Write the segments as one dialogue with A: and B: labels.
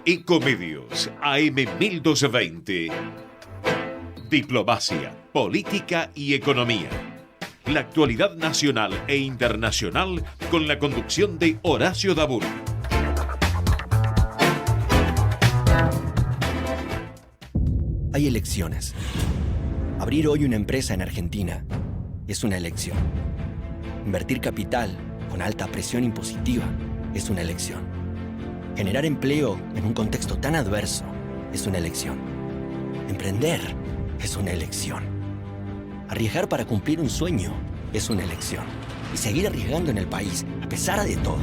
A: Ecomedios AM 1220. Diplomacia, política y economía. La actualidad nacional e internacional con la conducción de Horacio Dabur.
B: Hay elecciones. Abrir hoy una empresa en Argentina es una elección. Invertir capital con alta presión impositiva es una elección. Generar empleo en un contexto tan adverso es una elección. Emprender es una elección. Arriesgar para cumplir un sueño es una elección. Y seguir arriesgando en el país, a pesar de todo,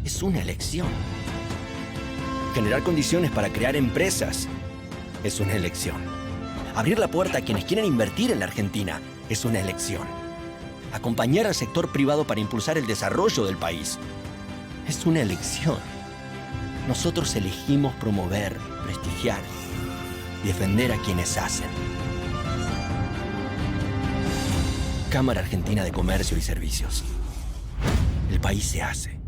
B: es una elección. Generar condiciones para crear empresas es una elección. Abrir la puerta a quienes quieren invertir en la Argentina es una elección. Acompañar al sector privado para impulsar el desarrollo del país es una elección. Nosotros elegimos promover, prestigiar y defender a quienes hacen. Cámara Argentina de Comercio y Servicios. El país se hace.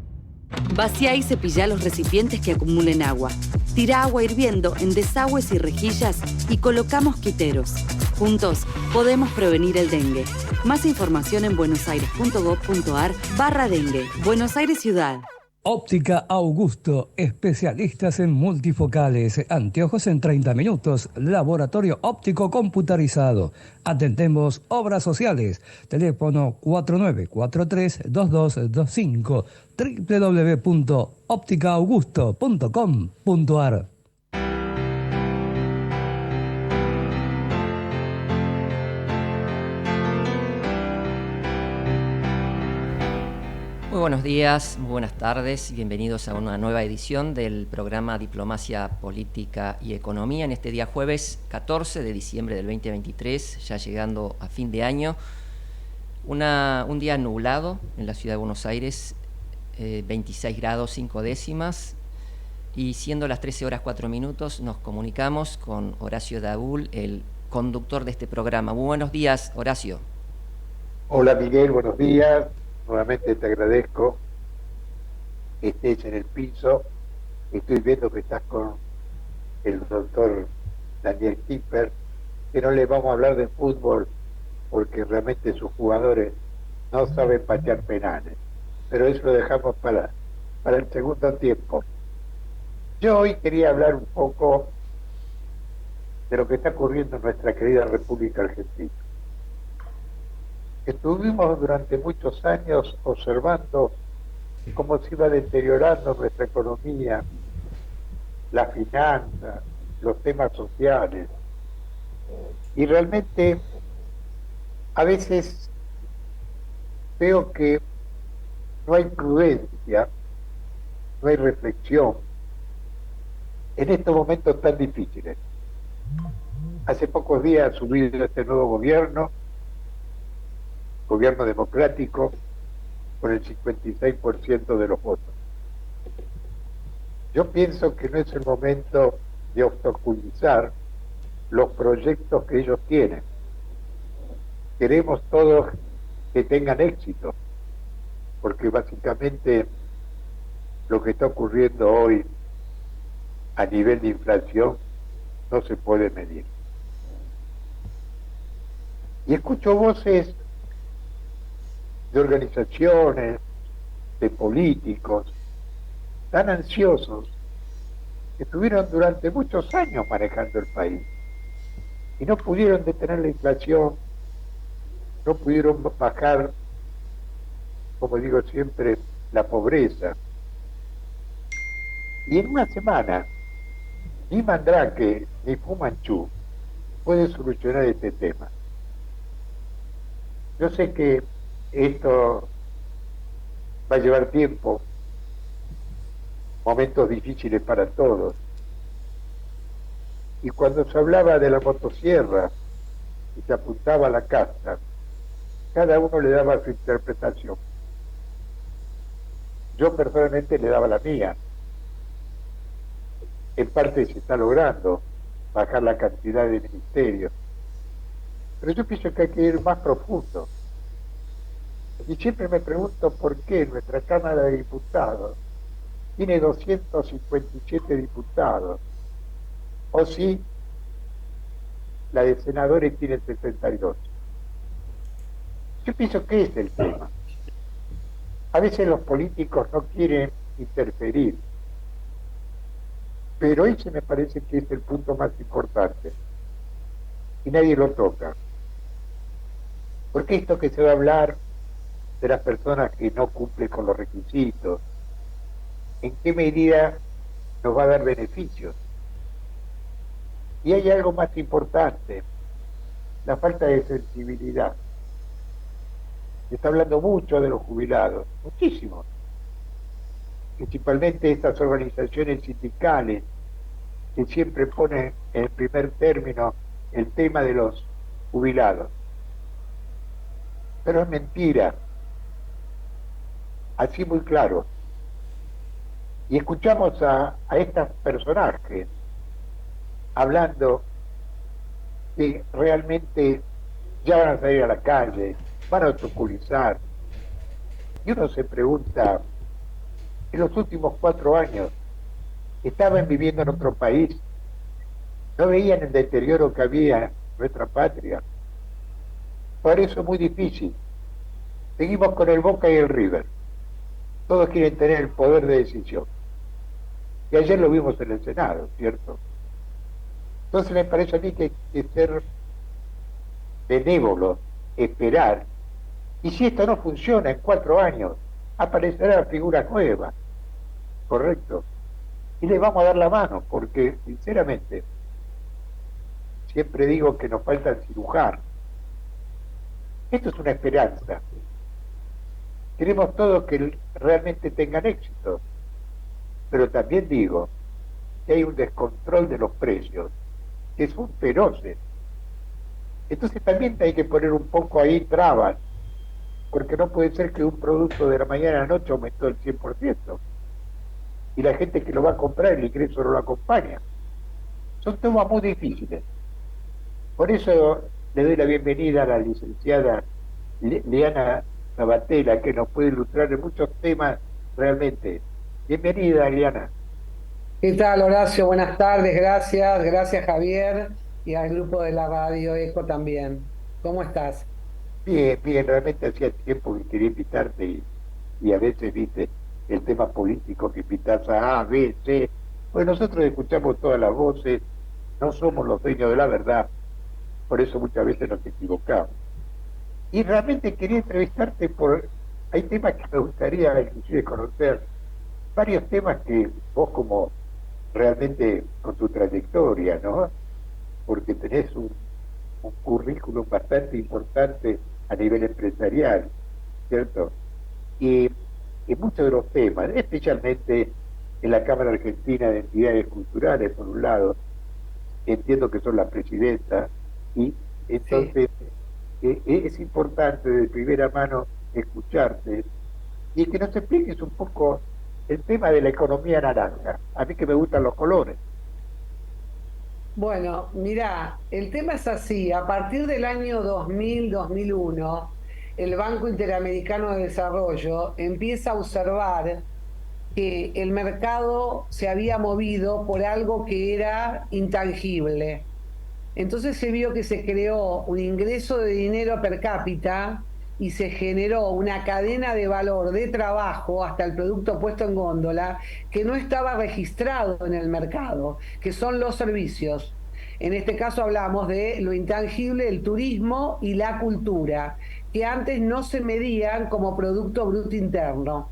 C: Vacía y cepilla los recipientes que acumulen agua. Tira agua hirviendo en desagües y rejillas y coloca mosquiteros. Juntos podemos prevenir el dengue. Más información en buenosaires.gov.ar/dengue. Buenos Aires Ciudad.
D: Óptica Augusto, especialistas en multifocales, anteojos en 30 minutos, laboratorio óptico computarizado. Atendemos obras sociales. Teléfono 4943-2225, www.opticaaugusto.com.ar.
E: Muy buenos días, muy buenas tardes, bienvenidos a una nueva edición del programa Diplomacia, Política y Economía en este día jueves 14 de diciembre del 2023, ya llegando a fin de año. Un día nublado en la ciudad de Buenos Aires, 26 grados 5 décimas, y siendo las 13 horas 4 minutos nos comunicamos con Horacio Dabur, el conductor de este programa. Muy buenos días, Horacio.
F: Hola Miguel, buenos días. Nuevamente te agradezco que estés en el piso. Estoy viendo que estás con el doctor Daniel Kipper, que no le vamos a hablar de fútbol porque realmente sus jugadores no saben patear penales. Pero eso lo dejamos para el segundo tiempo. Yo hoy quería hablar un poco de lo que está ocurriendo en nuestra querida República Argentina. Estuvimos durante muchos años observando cómo se iba deteriorando nuestra economía, la finanza, los temas sociales. Y realmente a veces veo que no hay prudencia, no hay reflexión en estos momentos tan difíciles. Hace pocos días ha subido este nuevo gobierno democrático, con el 56% de los votos. Yo pienso que no es el momento de obstaculizar los proyectos que ellos tienen. Queremos todos que tengan éxito, porque básicamente lo que está ocurriendo hoy a nivel de inflación no se puede medir. Y escucho voces de organizaciones, de políticos, tan ansiosos, que estuvieron durante muchos años manejando el país y no pudieron detener la inflación, no pudieron bajar, como digo siempre, la pobreza. Y en una semana, ni Mandrake ni Fu Manchu pueden solucionar este tema. Yo sé que esto va a llevar tiempo, momentos difíciles para todos. Y cuando se hablaba de la motosierra y se apuntaba a la casta, cada uno le daba su interpretación. Yo personalmente le daba la mía. En parte se está logrando bajar la cantidad de ministerios, pero yo pienso que hay que ir más profundo. Y siempre me pregunto por qué nuestra Cámara de Diputados tiene 257 diputados, o si la de senadores tiene 62. Yo pienso que es el tema. A veces los políticos no quieren interferir, pero ese me parece que es el punto más importante y nadie lo toca. Porque esto que se va a hablar de las personas que no cumplen con los requisitos, ¿en qué medida nos va a dar beneficios? Y hay algo más importante, la falta de sensibilidad. Se está hablando mucho de los jubilados, muchísimo. Principalmente estas organizaciones sindicales que siempre ponen en primer término el tema de los jubilados. Pero es mentira, así muy claro. Y escuchamos a estos personajes hablando que realmente ya van a salir a la calle, van a obstaculizar. Y uno se pregunta, en los últimos 4 años, estaban viviendo en otro país, no veían el deterioro que había en nuestra patria. Por eso es muy difícil. Seguimos con el Boca y el River. Todos quieren tener el poder de decisión. Y ayer lo vimos en el Senado, ¿cierto? Entonces me parece a mí que hay que ser benévolo, esperar. Y si esto no funciona en 4 años, aparecerán figuras nuevas, ¿correcto? Y les vamos a dar la mano, porque sinceramente, siempre digo que nos falta cirujanos. Esto es una esperanza. Queremos todos que realmente tengan éxito, pero también digo que hay un descontrol de los precios, que son feroces. Entonces también hay que poner un poco ahí trabas, porque no puede ser que un producto de la mañana a la noche aumentó el 100%, y la gente que lo va a comprar, el ingreso no lo acompaña. Son temas muy difíciles. Por eso le doy la bienvenida a la licenciada Liana Sabatella, que nos puede ilustrar en muchos temas realmente. Bienvenida, Liana.
G: ¿Qué tal, Horacio? Buenas tardes, gracias. Gracias, Javier, y al grupo de la Radio Eco también. ¿Cómo estás?
F: Bien, bien, realmente hacía tiempo que quería invitarte y a veces, viste, el tema político que invitas a A, B, C. Pues nosotros escuchamos todas las voces, no somos los dueños de la verdad, por eso muchas veces nos equivocamos. Y realmente quería entrevistarte hay temas que me gustaría inclusive conocer, varios temas que vos como realmente con tu trayectoria, ¿no? Porque tenés un currículum bastante importante a nivel empresarial, ¿cierto? Y muchos de los temas, especialmente en la Cámara Argentina de Entidades Culturales, por un lado, entiendo que son la presidenta, y entonces es importante de primera mano escucharte y que nos expliques un poco el tema de la economía naranja. A mí que me gustan los colores.
G: Bueno, mira, el tema es así. A partir del año 2000-2001, el Banco Interamericano de Desarrollo empieza a observar que el mercado se había movido por algo que era intangible. Entonces se vio que se creó un ingreso de dinero per cápita y se generó una cadena de valor de trabajo hasta el producto puesto en góndola que no estaba registrado en el mercado, que son los servicios. En este caso hablamos de lo intangible, el turismo y la cultura, que antes no se medían como Producto Bruto Interno.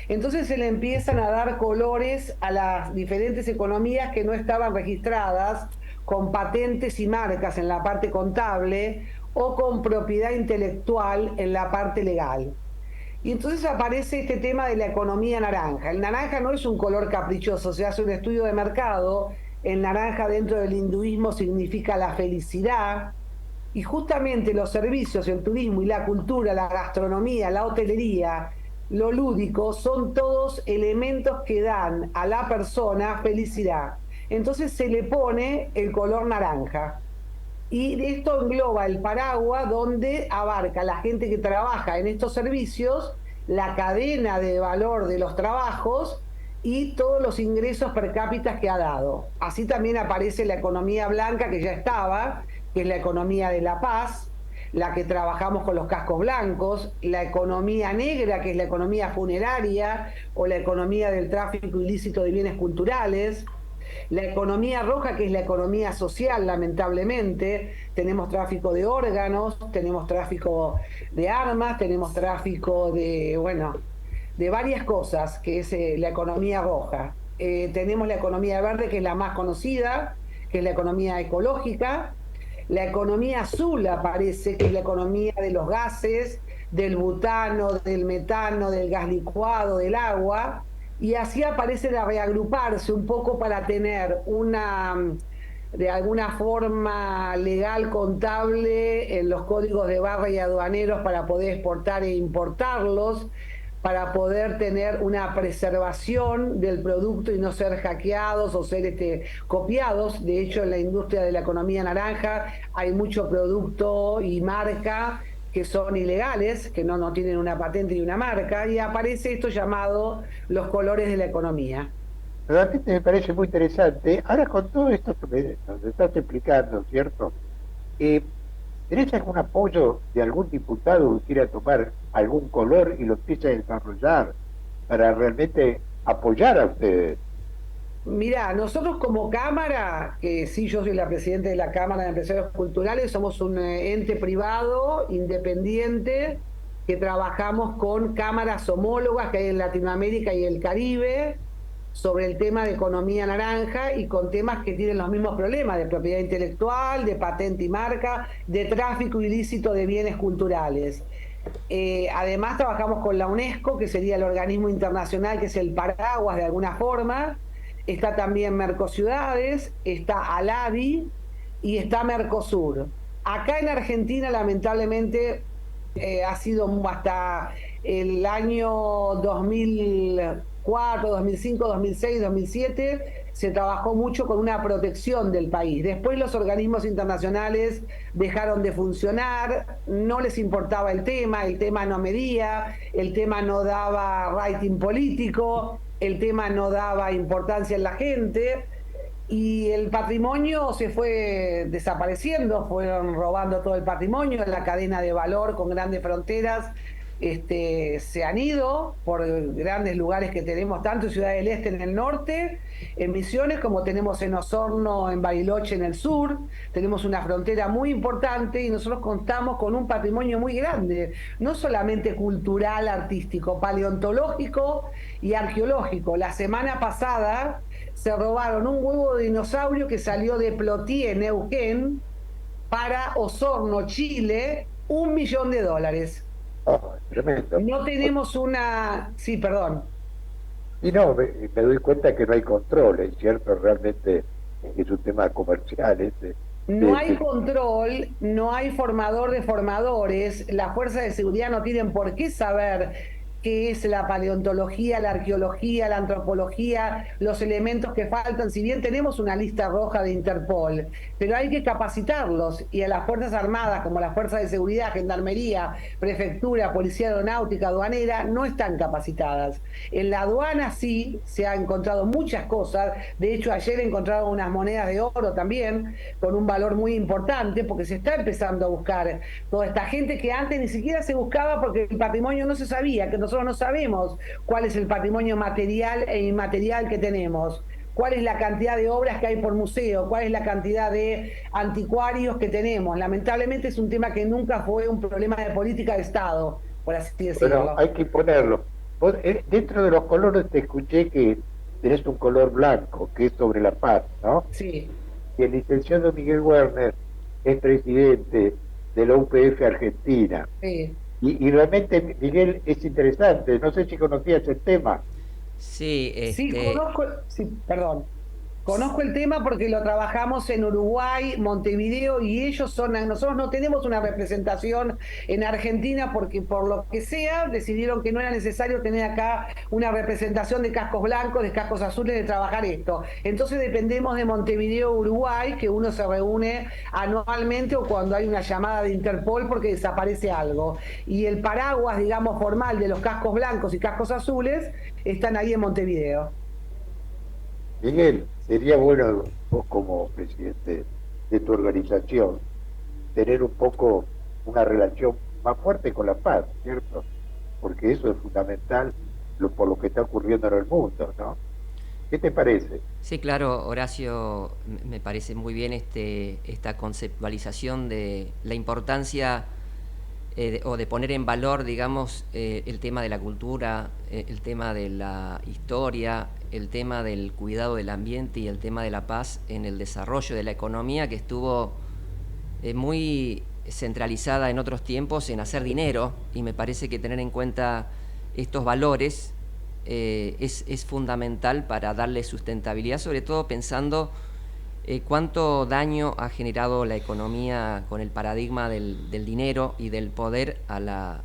G: Entonces se le empiezan a dar colores a las diferentes economías que no estaban registradas, con patentes y marcas en la parte contable o con propiedad intelectual en la parte legal. Y entonces aparece este tema de la economía naranja. El naranja no es un color caprichoso, se hace un estudio de mercado. El naranja dentro del hinduismo significa la felicidad, y justamente los servicios, el turismo y la cultura, la gastronomía, la hotelería, lo lúdico, son todos elementos que dan a la persona felicidad. Entonces se le pone el color naranja. Y esto engloba el paraguas donde abarca la gente que trabaja en estos servicios, la cadena de valor de los trabajos y todos los ingresos per cápita que ha dado. Así también aparece la economía blanca que ya estaba, que es la economía de la paz, la que trabajamos con los cascos blancos, la economía negra, que es la economía funeraria, o la economía del tráfico ilícito de bienes culturales, la economía roja, que es la economía social, lamentablemente. Tenemos tráfico de órganos, tenemos tráfico de armas, tenemos tráfico de, bueno, de varias cosas, que es la economía roja. Tenemos la economía verde, que es la más conocida, que es la economía ecológica. La economía azul aparece, que es la economía de los gases, del butano, del metano, del gas licuado, del agua. Y así aparece de reagruparse un poco para tener una, de alguna forma legal, contable, en los códigos de barra y aduaneros para poder exportar e importarlos, para poder tener una preservación del producto y no ser hackeados o ser copiados. De hecho, en la industria de la economía naranja hay mucho producto y marca que son ilegales, que no tienen una patente y una marca, y aparece esto llamado los colores de la economía.
F: Realmente me parece muy interesante. Ahora, con todo esto que nos estás explicando, ¿cierto? ¿Tenés algún apoyo de algún diputado que quiera tomar algún color y lo empiece a desarrollar para realmente apoyar a ustedes?
G: Mirá, nosotros como Cámara, que sí, yo soy la presidenta de la Cámara de Empresarios Culturales, somos un ente privado, independiente, que trabajamos con cámaras homólogas que hay en Latinoamérica y el Caribe, sobre el tema de economía naranja y con temas que tienen los mismos problemas de propiedad intelectual, de patente y marca, de tráfico ilícito de bienes culturales. Además trabajamos con la UNESCO, que sería el organismo internacional, que es el paraguas de alguna forma. Está también Mercociudades, está ALADI y está Mercosur. Acá en Argentina, lamentablemente, ha sido hasta el año 2004, 2005, 2006, 2007, se trabajó mucho con una protección del país. Después los organismos internacionales dejaron de funcionar, no les importaba el tema no medía, el tema no daba rating político, el tema no daba importancia en la gente, y el patrimonio se fue desapareciendo, fueron robando todo el patrimonio, la cadena de valor con grandes fronteras se han ido por grandes lugares que tenemos, tanto en Ciudad del Este en el norte, en Misiones, como tenemos en Osorno, en Bariloche en el sur. Tenemos una frontera muy importante y nosotros contamos con un patrimonio muy grande, no solamente cultural, artístico, paleontológico y arqueológico. La semana pasada se robaron un huevo de dinosaurio que salió de Plotier, Neuquén, para Osorno, Chile, $1 millón.
F: Oh, tremendo.
G: No tenemos una... Sí, perdón.
F: Y no, me doy cuenta que no hay control, ¿es cierto? Realmente es un tema comercial.
G: No hay control, no hay formador de formadores, las fuerzas de seguridad no tienen por qué saber qué es la paleontología, la arqueología, la antropología, los elementos que faltan. Si bien tenemos una lista roja de Interpol, pero hay que capacitarlos, y a las Fuerzas Armadas, como las Fuerzas de Seguridad, Gendarmería, Prefectura, Policía Aeronáutica, Aduanera, no están capacitadas. En la aduana sí se han encontrado muchas cosas. De hecho, ayer encontraron unas monedas de oro también, con un valor muy importante, porque se está empezando a buscar toda esta gente que antes ni siquiera se buscaba porque el patrimonio no se sabía, que nosotros no sabemos cuál es el patrimonio material e inmaterial que tenemos, cuál es la cantidad de obras que hay por museo, cuál es la cantidad de anticuarios que tenemos. Lamentablemente es un tema que nunca fue un problema de política de Estado, por así decirlo.
F: Pero hay que ponerlo. Vos, dentro de los colores te escuché que tenés un color blanco, que es sobre la paz, ¿no?
G: Sí.
F: Y el licenciado Miguel Werner es presidente de la UPF Argentina.
G: Sí.
F: Y realmente, Miguel, es interesante. No sé si conocías el tema.
E: Sí,
G: Sí, conozco, sí, perdón. Conozco el tema porque lo trabajamos en Uruguay, Montevideo, y ellos son, nosotros no tenemos una representación en Argentina porque por lo que sea decidieron que no era necesario tener acá una representación de cascos blancos, de cascos azules, de trabajar esto. Entonces dependemos de Montevideo, Uruguay, que uno se reúne anualmente o cuando hay una llamada de Interpol porque desaparece algo. Y el paraguas, digamos, formal de los cascos blancos y cascos azules están ahí en Montevideo.
F: Miguel, sería bueno vos como presidente de tu organización tener un poco una relación más fuerte con la paz, ¿cierto? Porque eso es fundamental por lo que está ocurriendo en el mundo, ¿no? ¿Qué te parece?
E: Sí, claro, Horacio, me parece muy bien esta conceptualización de la importancia o de poner en valor, digamos, el tema de la cultura, el tema de la historia, el tema del cuidado del ambiente y el tema de la paz en el desarrollo de la economía, que estuvo muy centralizada en otros tiempos en hacer dinero, y me parece que tener en cuenta estos valores es fundamental para darle sustentabilidad, sobre todo pensando cuánto daño ha generado la economía con el paradigma del dinero y del poder a la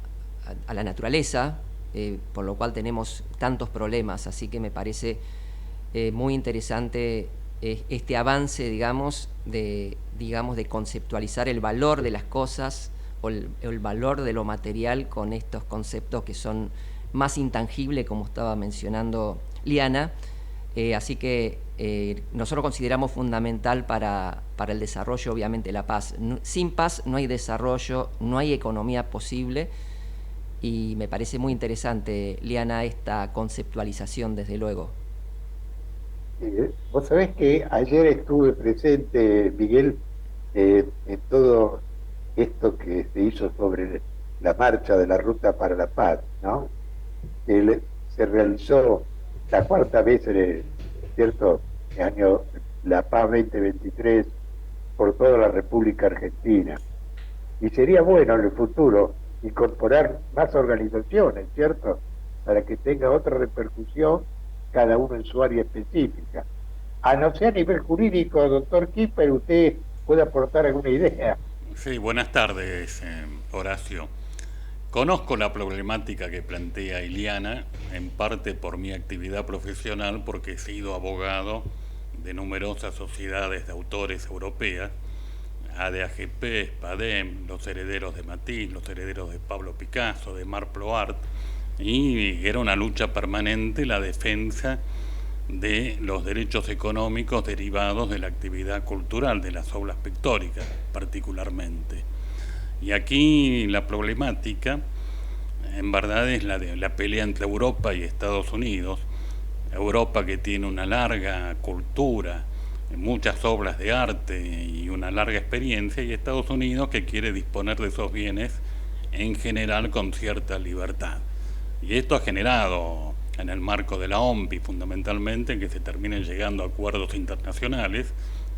E: naturaleza, por lo cual tenemos tantos problemas. Así que me parece muy interesante este avance, digamos, de conceptualizar el valor de las cosas o el valor de lo material con estos conceptos que son más intangibles, como estaba mencionando Liana. Así que nosotros consideramos fundamental para el desarrollo, obviamente, la paz. Sin paz no hay desarrollo, no hay economía posible, y me parece muy interesante, Liana, esta conceptualización, desde luego.
F: Vos sabés que ayer estuve presente, Miguel, en todo esto que se hizo sobre la marcha de la Ruta para la Paz, ¿no? Se realizó la cuarta vez en el, ¿cierto?, año La Paz 2023 por toda la República Argentina. Y sería bueno en el futuro incorporar más organizaciones, ¿cierto?, para que tenga otra repercusión cada uno en su área específica. A no ser a nivel jurídico, doctor Kipper, usted puede aportar alguna idea.
H: Sí, buenas tardes, Horacio. Conozco la problemática que plantea Iliana, en parte por mi actividad profesional, porque he sido abogado de numerosas sociedades de autores europeas, ADAGP, SPADEM, los herederos de Matisse, los herederos de Pablo Picasso, de Marc Ploart, y era una lucha permanente la defensa de los derechos económicos derivados de la actividad cultural, de las obras pictóricas particularmente. Y aquí la problemática, en verdad, es la pelea entre Europa y Estados Unidos. Europa, que tiene una larga cultura, muchas obras de arte y una larga experiencia, y Estados Unidos, que quiere disponer de esos bienes en general con cierta libertad. Y esto ha generado, en el marco de la OMPI fundamentalmente, que se terminen llegando a acuerdos internacionales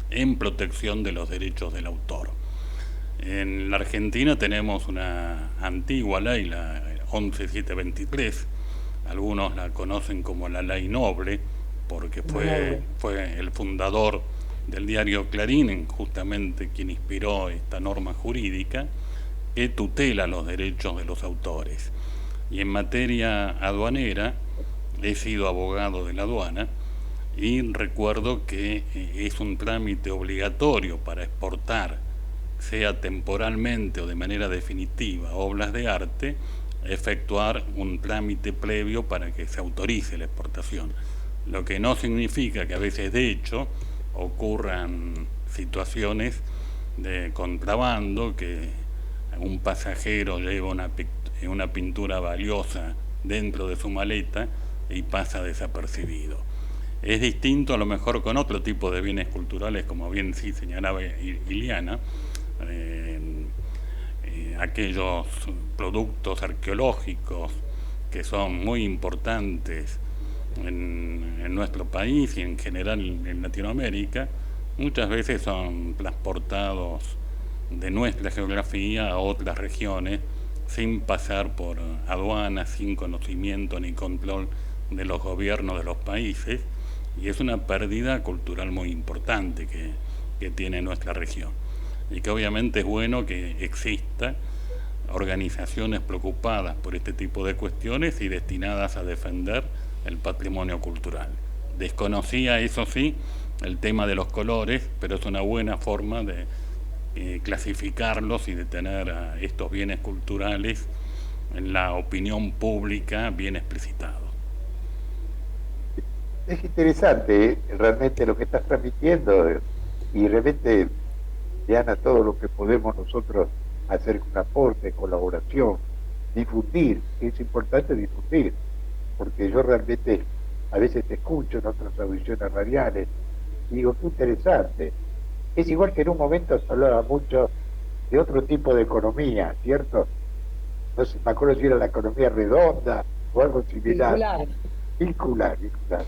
H: en protección de los derechos del autor. En la Argentina tenemos una antigua ley, la 11723, algunos la conocen como la Ley Noble, porque fue el fundador del diario Clarín, justamente quien inspiró esta norma jurídica que tutela los derechos de los autores. Y en materia aduanera, he sido abogado de la aduana y recuerdo que es un trámite obligatorio para exportar, sea temporalmente o de manera definitiva, obras de arte, efectuar un trámite previo para que se autorice la exportación. Lo que no significa que a veces, de hecho, ocurran situaciones de contrabando, que un pasajero lleva una pintura valiosa dentro de su maleta y pasa desapercibido. Es distinto a lo mejor con otro tipo de bienes culturales, como bien sí señalaba Iliana, aquellos productos arqueológicos que son muy importantes en nuestro país y en general en Latinoamérica, muchas veces son transportados de nuestra geografía a otras regiones sin pasar por aduanas, sin conocimiento ni control de los gobiernos de los países, y es una pérdida cultural muy importante que tiene nuestra región, y que obviamente es bueno que exista organizaciones preocupadas por este tipo de cuestiones y destinadas a defender el patrimonio cultural. Desconocía, eso sí, el tema de los colores, pero es una buena forma de clasificarlos y de tener a estos bienes culturales en la opinión pública bien explicitados.
F: Es interesante, realmente lo que estás transmitiendo, y realmente, Diana, todo lo que podemos nosotros hacer un aporte, colaboración, difundir, que es importante difundir, porque yo realmente a veces te escucho en otras audiciones radiales y digo, qué interesante. Es igual que en un momento se hablaba mucho de otro tipo de economía, ¿cierto? No sé, me acuerdo si era la economía redonda o algo similar.
G: Vincular.
F: Vincular.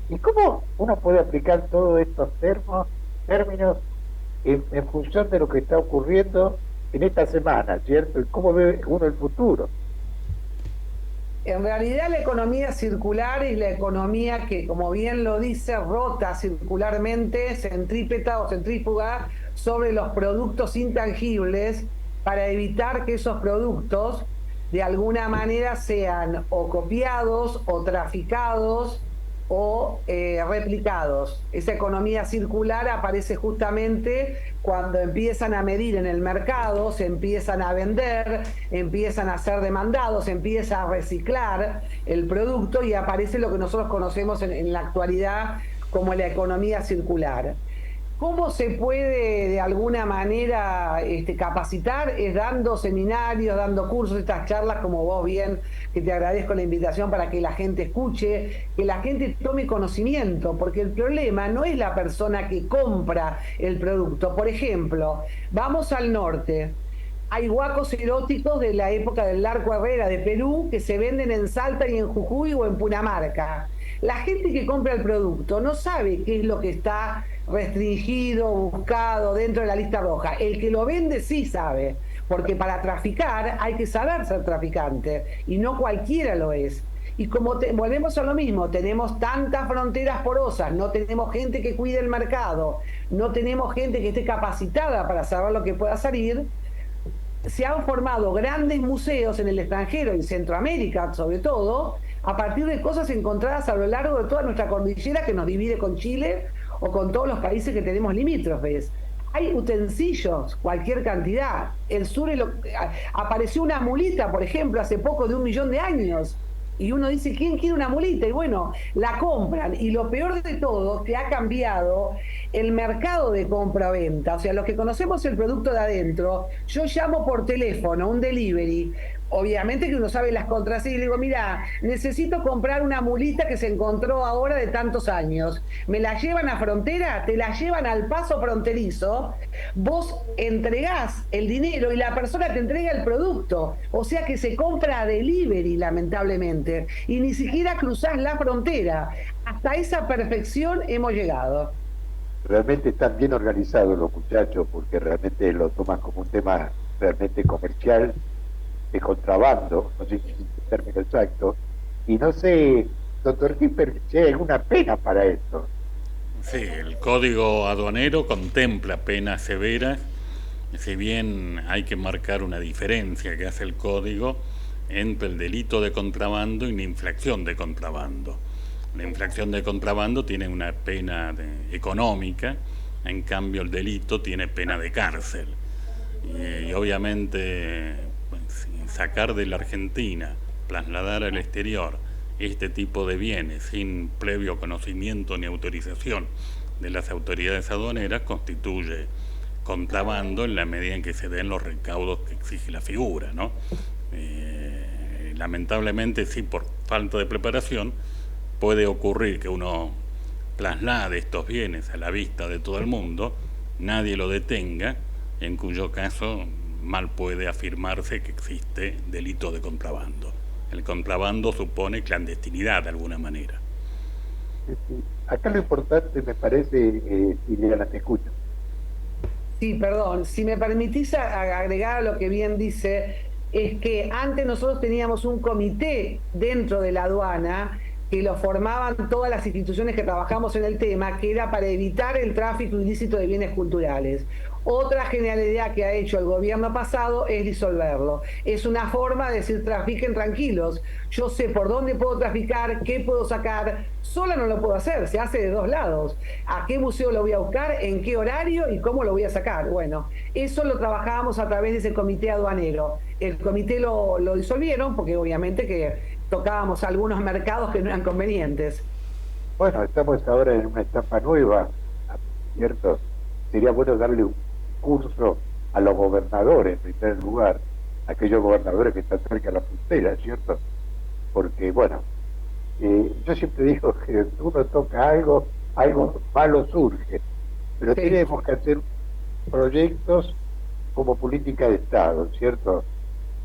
F: ¿Y cómo uno puede aplicar todos estos términos en función de lo que está ocurriendo en esta semana, ¿cierto? ¿Y cómo ve uno el futuro?
G: En realidad la economía circular es la economía que, como bien lo dice, rota circularmente, centrípeta o centrífuga sobre los productos intangibles para evitar que esos productos de alguna manera sean o copiados o traficados o replicados. Esa economía circular aparece justamente cuando empiezan a medir en el mercado, se empiezan a vender, empiezan a ser demandados, se empieza a reciclar el producto y aparece lo que nosotros conocemos en la actualidad como la economía circular. ¿Cómo se puede de alguna manera capacitar? Es dando seminarios, dando cursos, estas charlas como vos bien, que te agradezco la invitación para que la gente escuche, que la gente tome conocimiento, porque el problema no es la persona que compra el producto. Por ejemplo, vamos al norte. Hay huacos eróticos de la época del Larco Herrera de Perú que se venden en Salta y en Jujuy o en Punamarca. La gente que compra el producto no sabe qué es lo que está restringido, buscado dentro de la lista roja. El que lo vende sí sabe, porque para traficar hay que saber ser traficante y no cualquiera lo es. Y como volvemos a lo mismo, tenemos tantas fronteras porosas, no tenemos gente que cuide el mercado, no tenemos gente que esté capacitada para saber lo que pueda salir. Se han formado grandes museos en el extranjero, en Centroamérica sobre todo, a partir de cosas encontradas a lo largo de toda nuestra cordillera que nos divide con Chile o con todos los países que tenemos limítrofes. Hay utensilios, cualquier cantidad. El sur apareció una mulita, por ejemplo, hace poco de 1 millón de años. Y uno dice, ¿quién quiere una mulita? Y bueno, la compran. Y lo peor de todo, que ha cambiado el mercado de compra-venta. O sea, los que conocemos el producto de adentro, yo llamo por teléfono, un delivery. Obviamente que uno sabe las contraseñas y le digo, mira, necesito comprar una mulita que se encontró ahora de tantos años. Me la llevan a frontera, te la llevan al paso fronterizo, vos entregás el dinero y la persona te entrega el producto. O sea que se compra a delivery, lamentablemente, y ni siquiera cruzás la frontera. Hasta esa perfección hemos llegado.
F: Realmente están bien organizados los muchachos, porque realmente lo toman como un tema realmente comercial, de contrabando, no sé si es el término exacto, y no sé, doctor Kipper, si hay alguna pena para esto.
H: Sí, el Código Aduanero contempla penas severas, si bien hay que marcar una diferencia que hace el Código entre el delito de contrabando y la infracción de contrabando. La infracción de contrabando tiene una pena económica, en cambio el delito tiene pena de cárcel. Y obviamente sacar de la Argentina, trasladar al exterior este tipo de bienes sin previo conocimiento ni autorización de las autoridades aduaneras constituye contrabando en la medida en que se den los recaudos que exige la figura, ¿no? Lamentablemente, sí, por falta de preparación, puede ocurrir que uno traslade estos bienes a la vista de todo el mundo, nadie lo detenga, en cuyo caso mal puede afirmarse que existe delito de contrabando. El contrabando supone clandestinidad de alguna manera.
F: Acá lo importante me parece, Ileana, te escucho.
G: Sí, perdón, si me permitís agregar a lo que bien dice, es que antes nosotros teníamos un comité dentro de la aduana que lo formaban todas las instituciones que trabajamos en el tema, que era para evitar el tráfico ilícito de bienes culturales. Otra genialidad que ha hecho el gobierno pasado es disolverlo. Es una forma de decir, trafiquen tranquilos. Yo sé por dónde puedo traficar, qué puedo sacar. Sola no lo puedo hacer, se hace de dos lados. ¿A qué museo lo voy a buscar? ¿En qué horario? ¿Y cómo lo voy a sacar? Bueno, eso lo trabajábamos a través de ese comité aduanero. El comité lo disolvieron porque obviamente que tocábamos algunos mercados que no eran convenientes.
F: Bueno, estamos ahora en una etapa nueva, ¿cierto? Sería bueno darle un curso a los gobernadores, en primer lugar, aquellos gobernadores que están cerca de la frontera, ¿cierto? Porque, bueno, yo siempre digo que uno toca algo malo surge, pero
G: Sí.
F: tenemos que hacer proyectos como política de Estado, ¿cierto?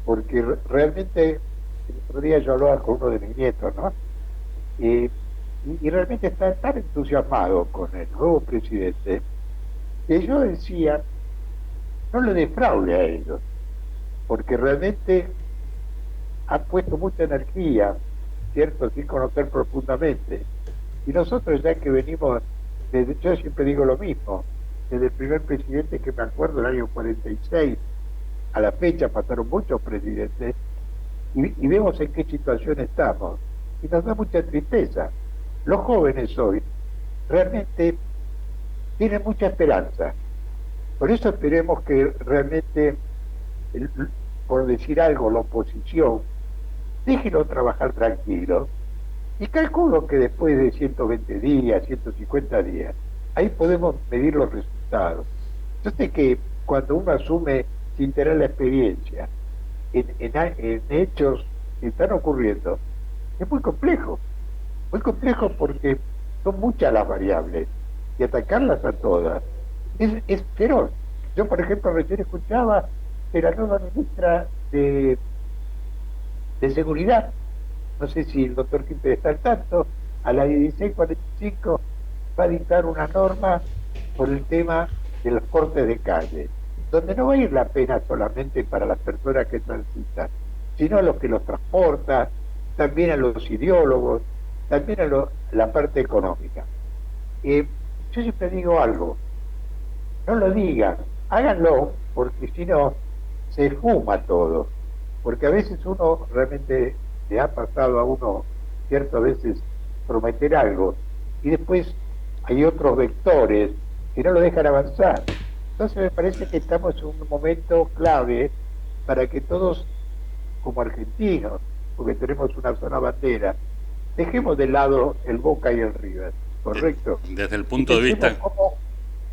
F: Porque realmente, el otro día yo hablaba con uno de mis nietos, ¿no? Y realmente está tan entusiasmado con el nuevo presidente que yo decía, no le defraude a ellos, porque realmente han puesto mucha energía, ¿cierto? Sin conocer profundamente. Y nosotros ya que venimos, yo siempre digo lo mismo, desde el primer presidente que me acuerdo, el año 46, a la fecha pasaron muchos presidentes, y vemos en qué situación estamos. Y nos da mucha tristeza. Los jóvenes hoy realmente tienen mucha esperanza. Por eso esperemos que realmente, por decir algo, la oposición, déjenlo trabajar tranquilo. Y calculo que después de 120 días, 150 días, ahí podemos medir los resultados. Yo sé que cuando uno asume sin tener la experiencia en hechos que están ocurriendo, es muy complejo porque son muchas las variables y atacarlas a todas es feroz. Yo, por ejemplo, recién escuchaba de la nueva ministra de Seguridad, no sé si el doctor Quimper está al tanto, a las 16:45 va a dictar una norma por el tema de los cortes de calle, donde no va a ir la pena solamente para las personas que transitan, sino a los que los transportan, también a los ideólogos, también a la parte económica. Yo siempre digo algo, no lo digan, háganlo, porque si no, se esfuma todo. Porque a veces uno realmente le ha pasado a uno, ciertas veces, prometer algo, y después hay otros vectores que no lo dejan avanzar. Entonces me parece que estamos en un momento clave para que todos, como argentinos, porque tenemos una sola bandera, dejemos de lado el Boca y el River, ¿correcto?
H: Desde el punto de vista...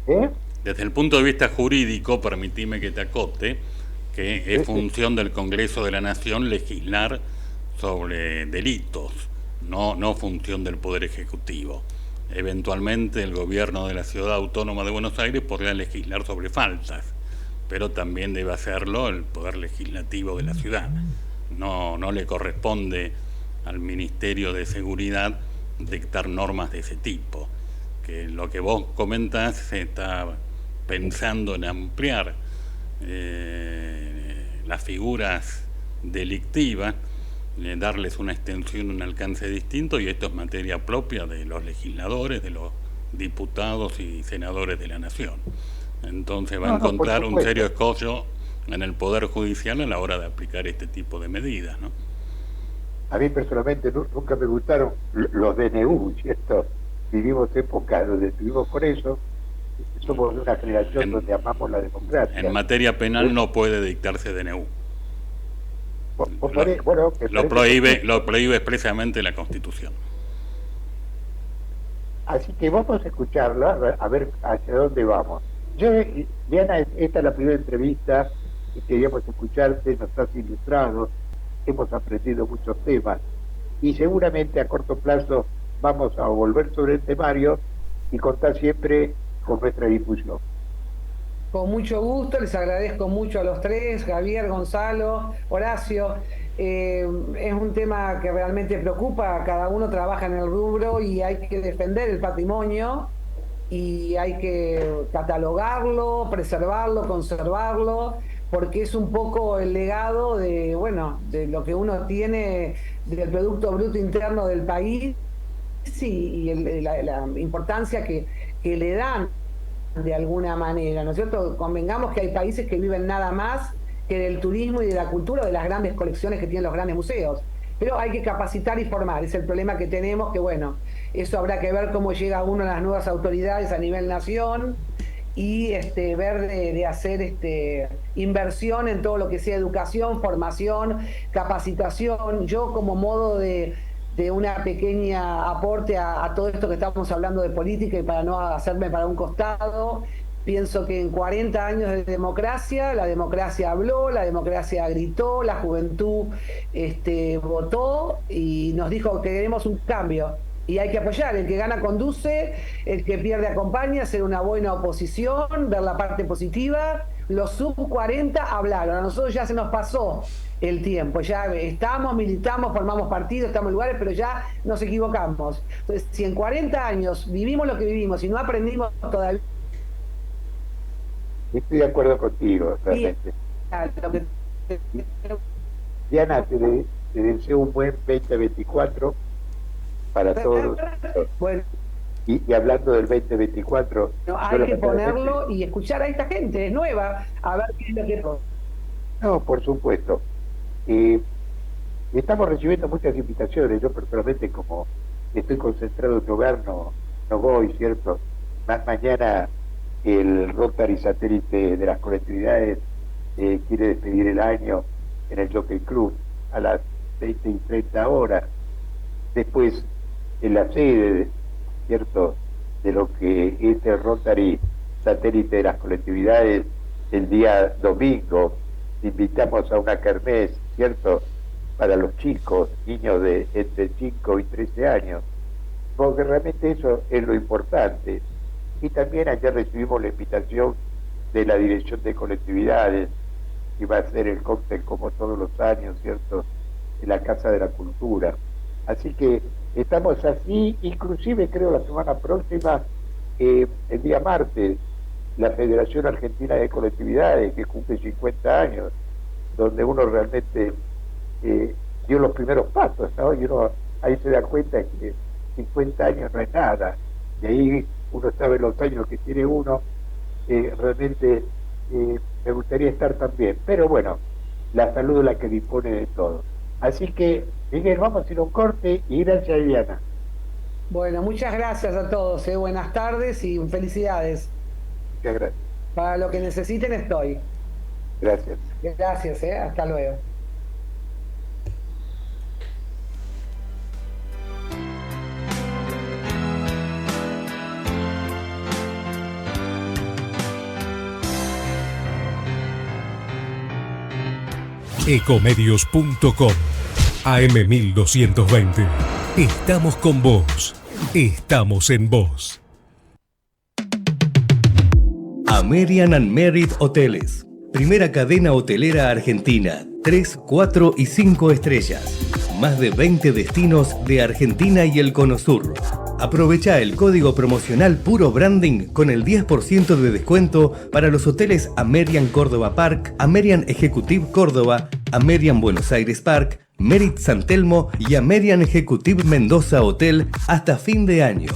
F: ¿Eh?
H: Desde el punto de vista jurídico, permitime que te acote, que es función del Congreso de la Nación legislar sobre delitos, no función del Poder Ejecutivo. Eventualmente el gobierno de la Ciudad Autónoma de Buenos Aires podrá legislar sobre faltas, pero también debe hacerlo el Poder Legislativo de la ciudad. No le corresponde al Ministerio de Seguridad dictar normas de ese tipo. Que lo que vos comentás se está pensando en ampliar las figuras delictivas, darles una extensión, un alcance distinto, y esto es materia propia de los legisladores, de los diputados y senadores de la Nación. Entonces va a encontrar un serio escollo en el Poder Judicial a la hora de aplicar este tipo de medidas, ¿no?
F: A mí personalmente nunca me gustaron los DNU, ¿cierto? Vivimos épocas donde estuvimos con eso, somos de una generación donde amamos la democracia.
H: En materia penal no puede dictarse DNU. Lo prohíbe expresamente la Constitución.
F: Así que vamos a escucharla, a ver hacia dónde vamos. Diana, esta es la primera entrevista que queríamos escucharte, nos has ilustrado, hemos aprendido muchos temas y seguramente a corto plazo vamos a volver sobre el temario y contar siempre con nuestra difusión.
G: Con mucho gusto, les agradezco mucho a los tres, Javier, Gonzalo, Horacio. Es un tema que realmente preocupa, cada uno trabaja en el rubro y hay que defender el patrimonio y hay que catalogarlo, preservarlo, conservarlo, porque es un poco el legado de lo que uno tiene del Producto Bruto Interno del país y la importancia que le dan de alguna manera, ¿no es cierto? Convengamos que hay países que viven nada más que del turismo y de la cultura, de las grandes colecciones que tienen los grandes museos. Pero hay que capacitar y formar, es el problema que tenemos, que eso habrá que ver cómo llega uno a las nuevas autoridades a nivel nación y ver de hacer inversión en todo lo que sea educación, formación, capacitación. Yo como modo de de una pequeña aporte a todo esto que estamos hablando de política, y para no hacerme para un costado, pienso que en 40 años de democracia, la democracia habló, la democracia gritó, la juventud votó y nos dijo que queremos un cambio. Y hay que apoyar, el que gana conduce, el que pierde acompaña, hacer una buena oposición, ver la parte positiva. Los sub 40 hablaron, a nosotros ya se nos pasó el tiempo, ya estamos, militamos, formamos partidos, estamos en lugares, pero ya nos equivocamos. Entonces, si en 40 años vivimos lo que vivimos y no aprendimos todavía...
F: Estoy de acuerdo contigo, realmente. Diana, te deseo un buen 2024 para todos.
G: Bueno,
F: y hablando del 2024...
G: No, hay que ponerlo y escuchar a esta gente, es nueva, a ver qué es lo que...
F: No, por supuesto. Estamos recibiendo muchas invitaciones. Yo personalmente, como estoy concentrado en mi hogar, no voy, ¿cierto? Mañana el Rotary Satélite de las colectividades quiere despedir el año en el Jockey Club a las 20:30 horas. Después, en la sede, ¿cierto?, de lo que es el Rotary Satélite de las colectividades, el día domingo invitamos a una kermés, ¿cierto?, para los chicos, niños de entre 5 y 13 años, porque realmente eso es lo importante. Y también ayer recibimos la invitación de la Dirección de Colectividades, que va a hacer el cóctel como todos los años, ¿cierto?, en la Casa de la Cultura. Así que estamos así, inclusive creo la semana próxima, el día martes, la Federación Argentina de Colectividades, que cumple 50 años, donde uno realmente dio los primeros pasos, ¿no? Y uno ahí se da cuenta que 50 años no es nada, y ahí uno sabe los años que tiene uno. Realmente me gustaría estar también, pero bueno, la salud es la que dispone de todo. Así que, Miguel, vamos a ir a un corte y gracias, Viviana.
G: Bueno, muchas gracias a todos, buenas tardes y felicidades.
F: Muchas gracias.
G: Para lo que necesiten estoy.
F: Gracias.
G: Gracias, hasta luego.
I: Ecomedios.com AM1220. Estamos con vos. Estamos en vos. American and Merit Hoteles. Primera cadena hotelera argentina. 3, 4 y 5 estrellas. Más de 20 destinos de Argentina y el Cono Sur. Aprovecha el código promocional Puro Branding con el 10% de descuento para los hoteles American Córdoba Park, American Executive Córdoba, American Buenos Aires Park, Merit San Telmo y American Executive Mendoza Hotel hasta fin de año.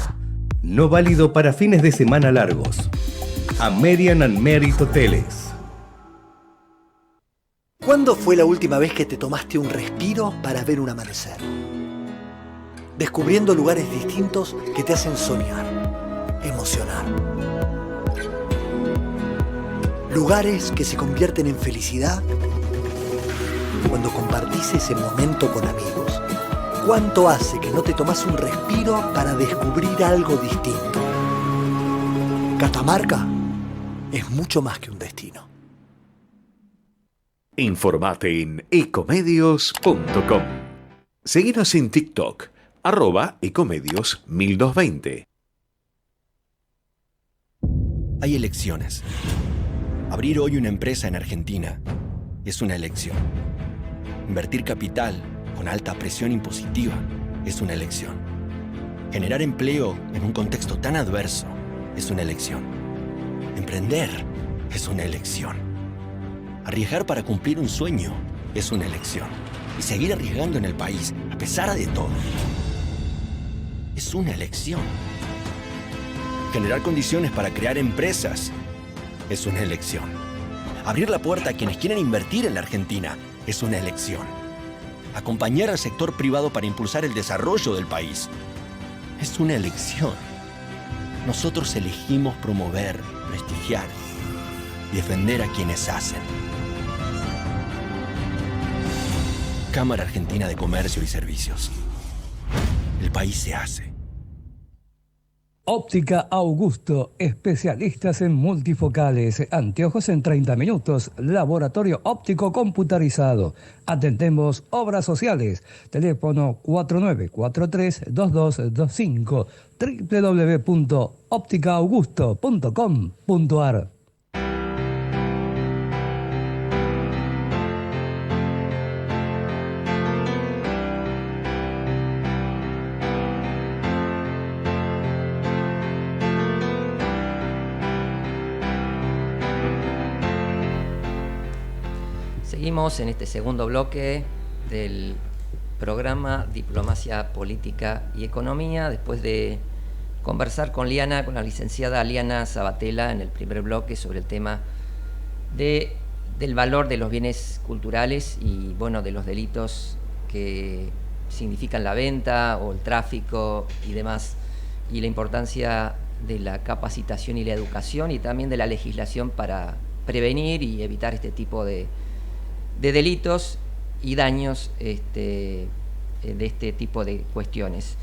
I: No válido para fines de semana largos. American and Merit Hoteles.
J: ¿Cuándo fue la última vez que te tomaste un respiro para ver un amanecer? Descubriendo lugares distintos que te hacen soñar, emocionar. Lugares que se convierten en felicidad cuando compartís ese momento con amigos. ¿Cuánto hace que no te tomás un respiro para descubrir algo distinto? Catamarca es mucho más que un destino.
A: Informate en ecomedios.com. Seguinos en TikTok, @ecomedios1220.
B: Hay elecciones. Abrir hoy una empresa en Argentina es una elección. Invertir capital con alta presión impositiva es una elección. Generar empleo en un contexto tan adverso es una elección. Emprender es una elección. Arriesgar para cumplir un sueño es una elección. Y seguir arriesgando en el país, a pesar de todo, es una elección. Generar condiciones para crear empresas es una elección. Abrir la puerta a quienes quieren invertir en la Argentina es una elección. Acompañar al sector privado para impulsar el desarrollo del país es una elección. Nosotros elegimos promover, prestigiar y defender a quienes hacen. Cámara Argentina de Comercio y Servicios. el país se hace.
D: Óptica Augusto, especialistas en multifocales, anteojos en 30 minutos, laboratorio óptico computarizado. Atendemos obras sociales. Teléfono 4943-2225, www.opticaaugusto.com.ar.
E: Seguimos en este segundo bloque del programa Diplomacia Política y Economía, después de conversar con la licenciada Liana Sabatella en el primer bloque sobre el tema del valor de los bienes culturales y, bueno, de los delitos que significan la venta o el tráfico y demás, y la importancia de la capacitación y la educación y también de la legislación para prevenir y evitar este tipo de delitos y daños de este tipo de cuestiones.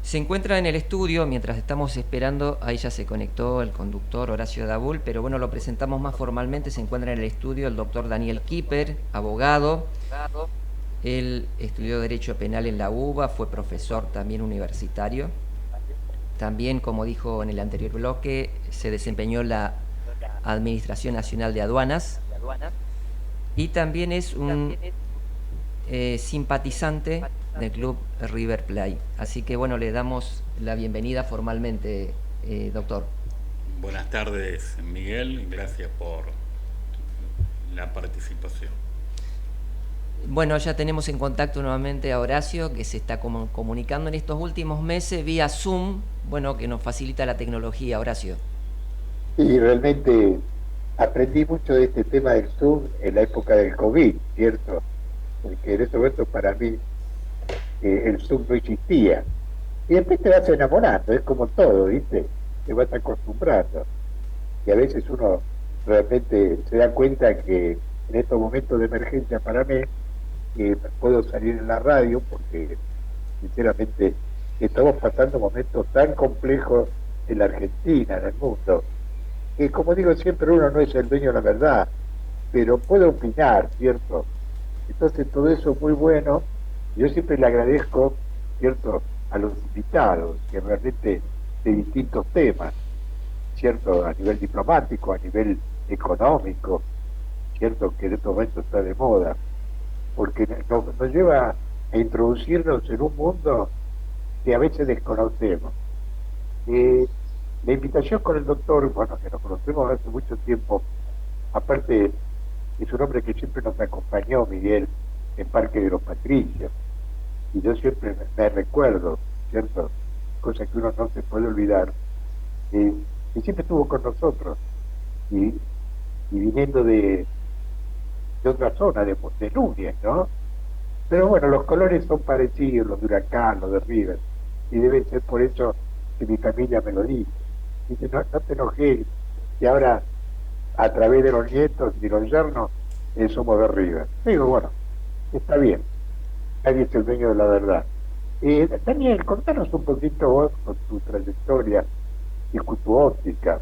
E: Se encuentra en el estudio, mientras estamos esperando, ahí ya se conectó el conductor Horacio Dabul, pero bueno, lo presentamos más formalmente. Se encuentra en el estudio el doctor Daniel Kipper, abogado. Él estudió Derecho Penal en la UBA, fue profesor también universitario. También, como dijo en el anterior bloque, se desempeñó en la Administración Nacional de Aduanas. Y también es un simpatizante del club River Plate. Así que bueno, le damos la bienvenida formalmente, doctor.
H: Buenas tardes, Miguel, y gracias por la participación.
E: Bueno, ya tenemos en contacto nuevamente a Horacio, que se está comunicando en estos últimos meses vía Zoom, bueno, que nos facilita la tecnología, Horacio.
F: Y realmente aprendí mucho de este tema del Zoom en la época del COVID, ¿cierto? Porque en ese momento para mí el Zoom no existía. Y después te vas enamorando, es como todo, ¿viste? Te vas acostumbrando. Y a veces uno realmente se da cuenta que en estos momentos de emergencia para mí, puedo salir en la radio porque sinceramente estamos pasando momentos tan complejos en la Argentina, en el mundo, que como digo siempre, uno no es el dueño de la verdad, pero puede opinar, ¿cierto? Entonces todo eso es muy bueno. Yo siempre le agradezco, ¿cierto?, a los invitados, que realmente de distintos temas, ¿cierto?, a nivel diplomático, a nivel económico, ¿cierto?, que en estos momentos está de moda, porque nos lleva a introducirnos en un mundo que a veces desconocemos. La invitación con el doctor, bueno, que nos conocemos hace mucho tiempo, aparte es un hombre que siempre nos acompañó, Miguel, en Parque de los Patricios, y yo siempre me recuerdo, ¿cierto?, cosa que uno no se puede olvidar, que siempre estuvo con nosotros, y viniendo de otra zona, de Núñez, ¿no? Pero bueno, los colores son parecidos, los de Huracán, los de River, y debe ser por eso que mi familia me lo dice. Dice, no te enojes, y ahora a través de los nietos y los yernos somos de River. Digo, bueno, está bien, nadie es el dueño de la verdad. Daniel, contanos un poquito vos con tu trayectoria y con tu óptica,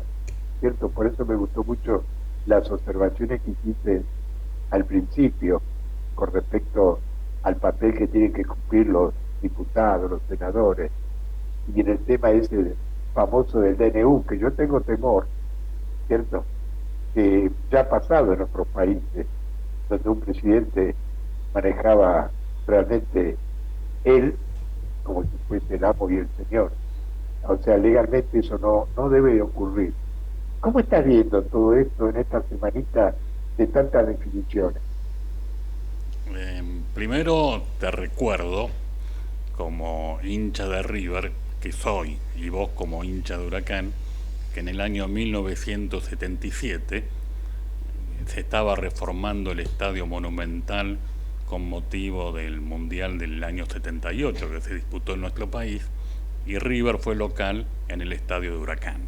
F: ¿cierto? Por eso me gustó mucho las observaciones que hiciste al principio con respecto al papel que tienen que cumplir los diputados, los senadores, y en el tema ese famoso del DNU, que yo tengo temor, ¿cierto?, que ya ha pasado en otros países, donde un presidente manejaba realmente él como si fuese el amo y el señor. O sea, legalmente eso no debe de ocurrir. ¿Cómo estás viendo todo esto en esta semanita de tantas definiciones?
H: Primero te recuerdo, como hincha de River, que soy, y vos como hincha de Huracán, que en el año 1977 se estaba reformando el Estadio Monumental con motivo del Mundial del año 78 que se disputó en nuestro país, y River fue local en el Estadio de Huracán.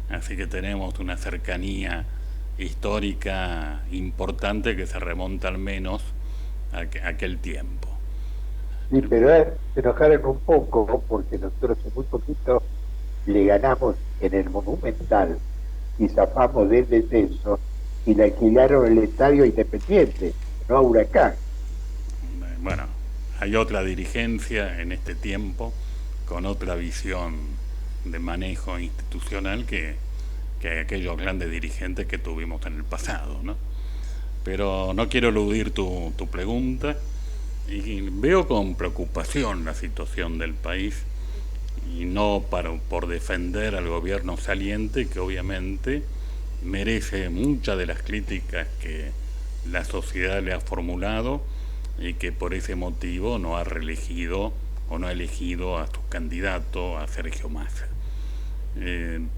H: Así que tenemos una cercanía histórica importante que se remonta al menos a aquel tiempo.
F: Sí, pero se enojaron un poco porque nosotros en muy poquito le ganamos en el Monumental y zafamos del descenso y le alquilaron el estadio Independiente, no a Huracán.
H: Bueno, hay otra dirigencia en este tiempo con otra visión de manejo institucional que aquellos grandes dirigentes que tuvimos en el pasado, ¿no? Pero no quiero eludir tu pregunta y veo con preocupación la situación del país y no por defender al gobierno saliente, que obviamente merece muchas de las críticas que la sociedad le ha formulado y que por ese motivo no ha reelegido o no ha elegido a su candidato, a Sergio Massa.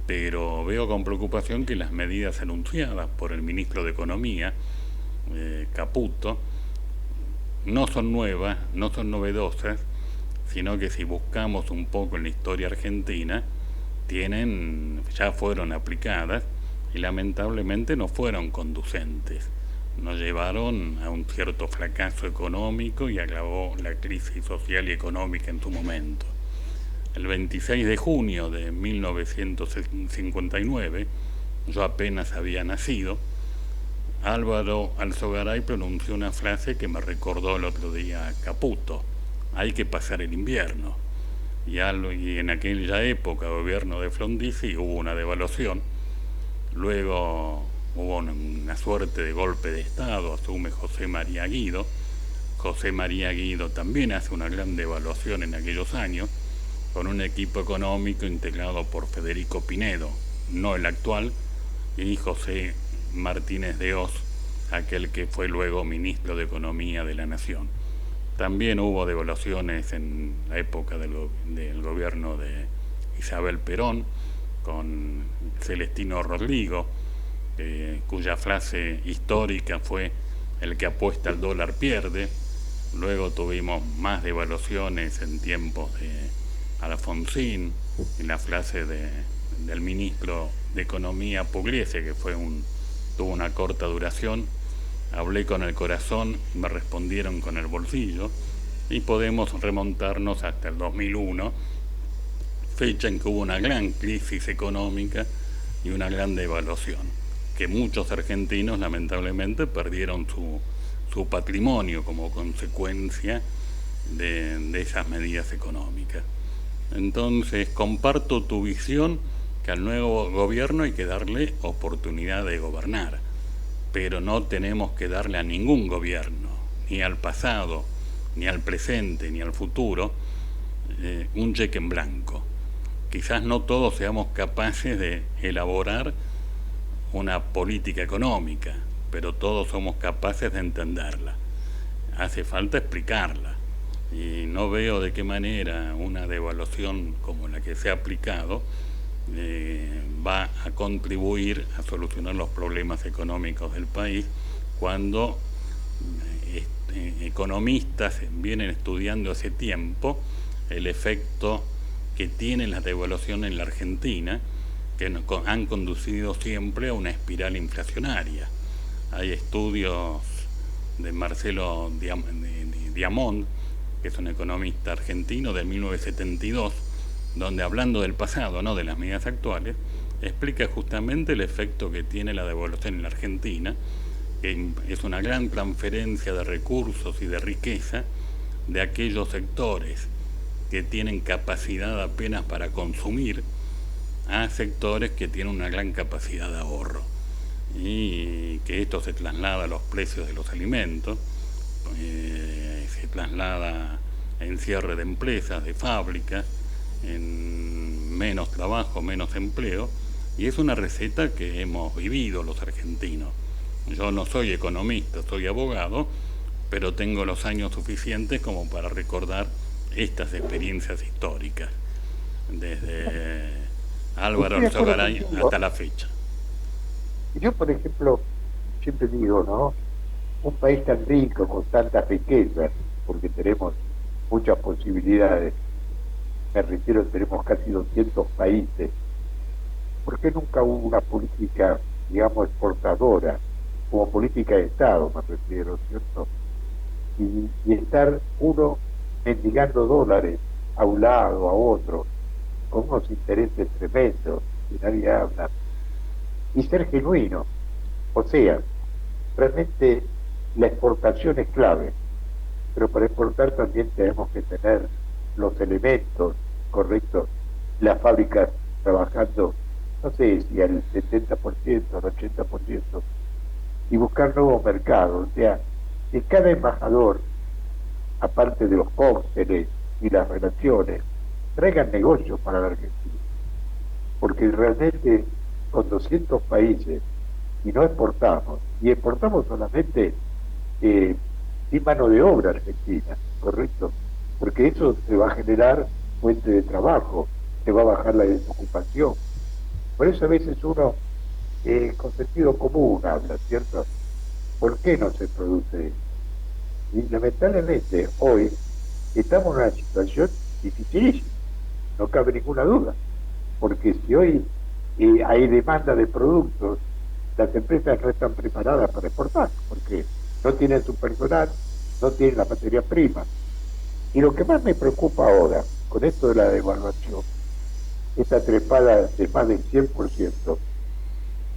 H: Pero veo con preocupación que las medidas anunciadas por el ministro de Economía, Caputo, no son nuevas, no son novedosas, sino que si buscamos un poco en la historia argentina, ya fueron aplicadas y lamentablemente no fueron conducentes. Nos llevaron a un cierto fracaso económico y agravó la crisis social y económica en su momento. El 26 de junio de 1959, yo apenas había nacido, Álvaro Alzogaray pronunció una frase que me recordó el otro día a Caputo: hay que pasar el invierno. Y en aquella época, gobierno de Frondizi, hubo una devaluación, luego hubo una suerte de golpe de Estado, asume José María Guido. José María Guido también hace una gran devaluación en aquellos años, con un equipo económico integrado por Federico Pinedo, no el actual, y José Martínez de Hoz, aquel que fue luego ministro de Economía de la Nación. También hubo devaluaciones en la época del gobierno de Isabel Perón, con Celestino Rodrigo, cuya frase histórica fue: el que apuesta al dólar pierde. Luego tuvimos más devaluaciones en tiempos de Alfonsín, en la frase del ministro de Economía Pugliese, que tuvo una corta duración: hablé con el corazón, me respondieron con el bolsillo. Y podemos remontarnos hasta el 2001, fecha en que hubo una gran crisis económica y una gran devaluación, que muchos argentinos lamentablemente perdieron su patrimonio como consecuencia de esas medidas económicas. Entonces comparto tu visión, que al nuevo gobierno hay que darle oportunidad de gobernar, pero no tenemos que darle a ningún gobierno, ni al pasado, ni al presente, ni al futuro, un cheque en blanco. Quizás no todos seamos capaces de elaborar una política económica, pero todos somos capaces de entenderla. Hace falta explicarla. Y no veo de qué manera una devaluación como la que se ha aplicado va a contribuir a solucionar los problemas económicos del país, cuando economistas vienen estudiando hace tiempo el efecto que tiene la devaluación en la Argentina, que han conducido siempre a una espiral inflacionaria. Hay estudios de Marcelo Diamond, que es un economista argentino, de 1972, donde, hablando del pasado, no de las medidas actuales, explica justamente el efecto que tiene la devaluación en la Argentina, que es una gran transferencia de recursos y de riqueza de aquellos sectores que tienen capacidad apenas para consumir a sectores que tienen una gran capacidad de ahorro, y que esto se traslada a los precios de los alimentos, se traslada en cierre de empresas, de fábricas, en menos trabajo, menos empleo, y es una receta que hemos vivido los argentinos. Yo no soy economista, soy abogado, pero tengo los años suficientes como para recordar estas experiencias históricas, desde Álvaro Alzogaray hasta la fecha.
F: Yo, por ejemplo, siempre digo, ¿no? Un país tan rico, con tantas riquezas, porque tenemos muchas posibilidades, me refiero, tenemos casi 200 países, ¿por qué nunca hubo una política, digamos, exportadora, como política de Estado, me refiero, ¿cierto? Y estar uno mendigando dólares a un lado, a otro, con unos intereses tremendos que nadie habla, y ser genuino. O sea, realmente la exportación es clave, pero para exportar también tenemos que tener los elementos correctos, las fábricas trabajando, no sé si al 70%, al 80%, y buscar nuevos mercados. O sea, que cada embajador, aparte de los cócteles y las relaciones, traigan negocios para la Argentina. Porque realmente con 200 países, y no exportamos, y exportamos solamente sin mano de obra argentina, ¿correcto? Porque eso se va a generar fuente de trabajo, se va a bajar la desocupación. Por eso a veces uno, con sentido común habla, ¿cierto? ¿Por qué no se produce eso? Y lamentablemente hoy estamos en una situación dificilísima, no cabe ninguna duda, porque si hoy hay demanda de productos, las empresas no están preparadas para exportar, porque no tienen su personal, no tienen la materia prima. Y lo que más me preocupa ahora, con esto de la devaluación, esta trepada de más del 100%,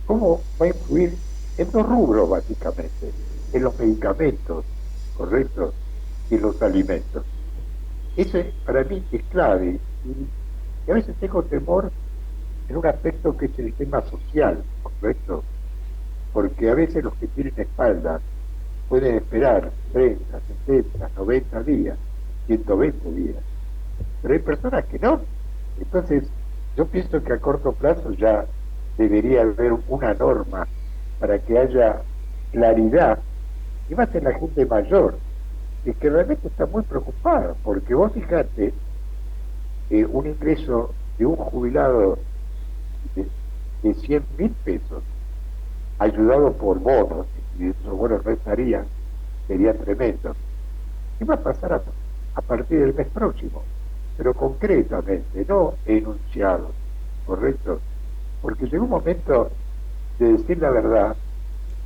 F: ¿cómo va a influir en dos rubros básicamente? En los medicamentos, ¿correcto? Y en los alimentos. Eso para mí es clave. Y a veces tengo temor en un aspecto que es el tema social, ¿correcto? Porque a veces los que tienen espalda pueden esperar 30, 60, 90 días, 120 días. Pero hay personas que no. Entonces, yo pienso que a corto plazo ya debería haber una norma para que haya claridad, y más en la gente mayor, que realmente está muy preocupada, porque vos fijate, un ingreso de un jubilado de 100.000 pesos, ayudado por bonos, y esos bonos no estarían, sería tremendo. ¿Qué va a pasar a partir del mes próximo? Pero concretamente, no enunciado, ¿correcto? Porque llegó un momento de decir la verdad,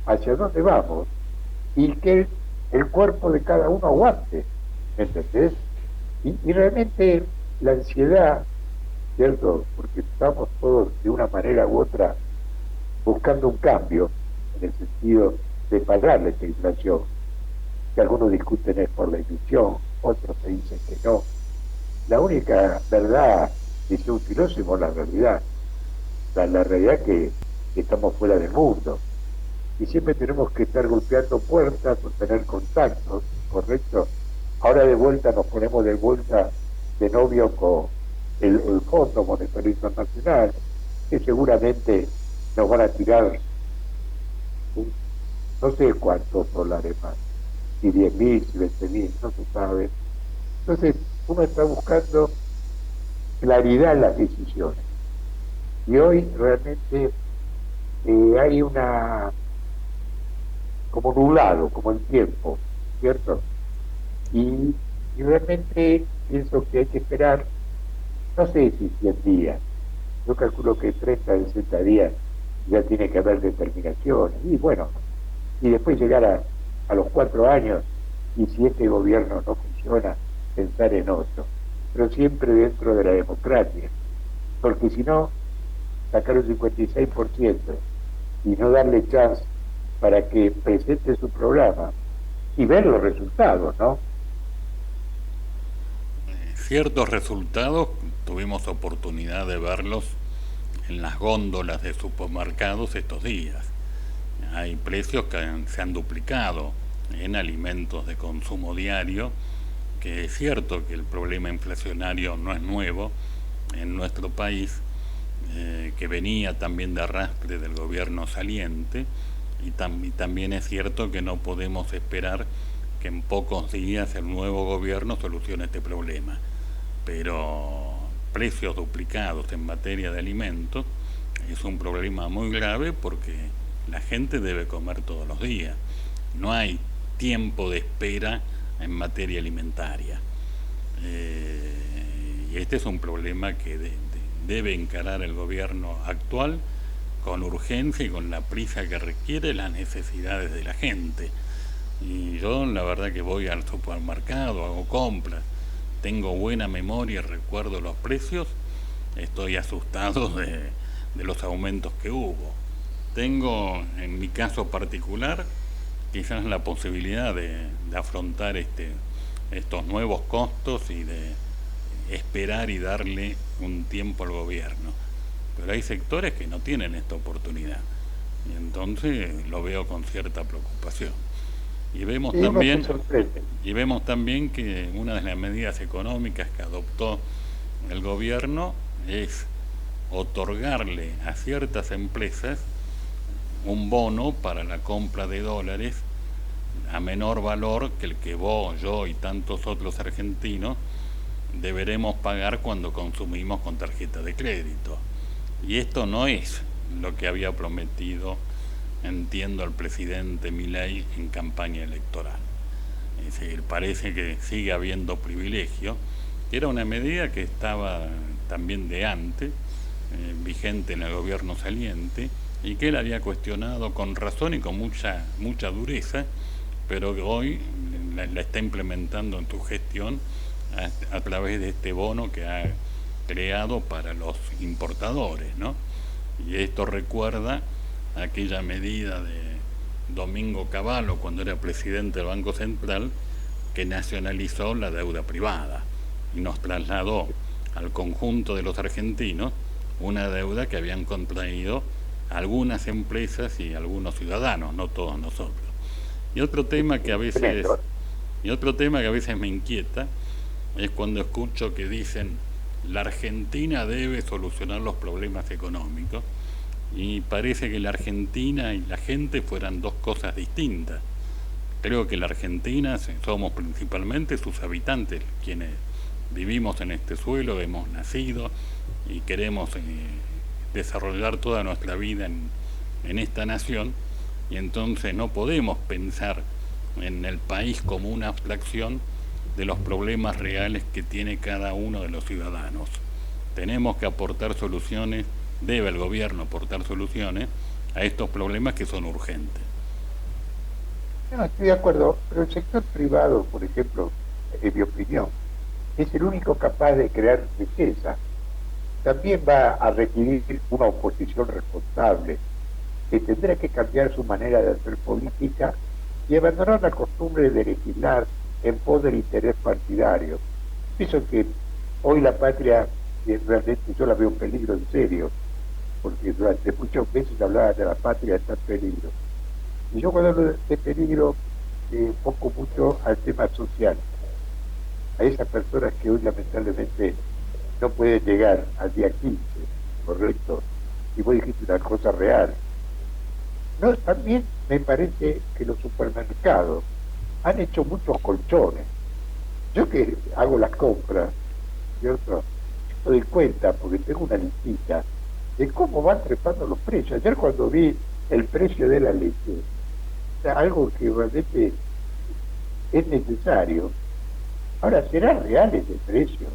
F: hacia dónde vamos, y que el cuerpo de cada uno aguante, ¿me entendés? Y realmente la ansiedad, ¿cierto? Porque estamos todos de una manera u otra buscando un cambio, en el sentido de pagarle esta inflación, que algunos discuten es por la inflación, otros se dicen que no. La única verdad, dice un filósofo, la realidad. La realidad que estamos fuera del mundo. Y siempre tenemos que estar golpeando puertas o tener contactos, ¿correcto? Ahora de vuelta nos ponemos de vuelta de novio con el Fondo Monetario Internacional, que seguramente nos van a tirar no sé cuántos dólares más, si 10.000, si 20.000, no se sabe. Entonces uno está buscando claridad en las decisiones. Y hoy realmente hay una, como nublado, como el tiempo, ¿cierto? Y realmente pienso que hay que esperar, no sé si 100 días, yo calculo que 30, 60 días ya tiene que haber determinaciones, y bueno, y después llegar a los 4 años, y si este gobierno no funciona, pensar en otro, pero siempre dentro de la democracia, porque si no, sacar un 56% y no darle chance para que presente su programa y ver los resultados, ¿no?
H: Ciertos resultados tuvimos oportunidad de verlos en las góndolas de supermercados estos días. Hay precios que se han duplicado en alimentos de consumo diario, que es cierto que el problema inflacionario no es nuevo en nuestro país, que venía también de arrastre del gobierno saliente, y también es cierto que no podemos esperar que en pocos días el nuevo gobierno solucione este problema. Pero precios duplicados en materia de alimentos es un problema muy grave, porque la gente debe comer todos los días. No hay tiempo de espera en materia alimentaria. Y este es un problema que debe encarar el gobierno actual con urgencia y con la prisa que requiere las necesidades de la gente. Y yo la verdad que voy al supermercado, hago compras, tengo buena memoria y recuerdo los precios, estoy asustado de los aumentos que hubo. Tengo, en mi caso particular, quizás la posibilidad de afrontar estos nuevos costos y de esperar y darle un tiempo al gobierno. Pero hay sectores que no tienen esta oportunidad, y entonces lo veo con cierta preocupación. Y vemos también que una de las medidas económicas que adoptó el gobierno es otorgarle a ciertas empresas un bono para la compra de dólares a menor valor que el que vos, yo y tantos otros argentinos deberemos pagar cuando consumimos con tarjeta de crédito. Y esto no es lo que había prometido, entiendo, el presidente Milei en campaña electoral. Es decir, parece que sigue habiendo privilegio. Era una medida que estaba también de antes, vigente en el gobierno saliente, y que él había cuestionado con razón y con mucha dureza, pero que hoy la está implementando en su gestión a través de este bono que ha creado para los importadores, ¿no? Y esto recuerda aquella medida de Domingo Cavallo cuando era presidente del Banco Central, que nacionalizó la deuda privada y nos trasladó al conjunto de los argentinos una deuda que habían contraído algunas empresas y algunos ciudadanos, no todos nosotros. Y otro tema que a veces me inquieta es cuando escucho que dicen la Argentina debe solucionar los problemas económicos, y parece que la Argentina y la gente fueran dos cosas distintas. Creo que la Argentina somos principalmente sus habitantes, quienes vivimos en este suelo, hemos nacido y queremos desarrollar toda nuestra vida en esta nación, y entonces no podemos pensar en el país como una abstracción de los problemas reales que tiene cada uno de los ciudadanos. Tenemos que aportar soluciones, debe el gobierno aportar soluciones a estos problemas que son urgentes.
F: No, estoy de acuerdo, pero el sector privado, por ejemplo, en mi opinión, es el único capaz de crear riqueza. También va a requerir una oposición responsable, que tendrá que cambiar su manera de hacer política y abandonar la costumbre de legislar en pos del interés partidario. Pienso que hoy la patria, realmente yo la veo en peligro en serio, porque durante muchos meses hablaba de la patria está en peligro. Y yo cuando hablo de peligro, enfoco mucho al tema social, a esas personas que hoy lamentablemente no pueden llegar al día 15, correcto, y vos dijiste una cosa real. No, también me parece que los supermercados han hecho muchos colchones. Yo que hago las compras, ¿cierto? Me doy cuenta, porque tengo una listita, de cómo van trepando los precios. Ayer cuando vi el precio de la leche, o sea, algo que realmente es necesario. Ahora, ¿será real ese precio?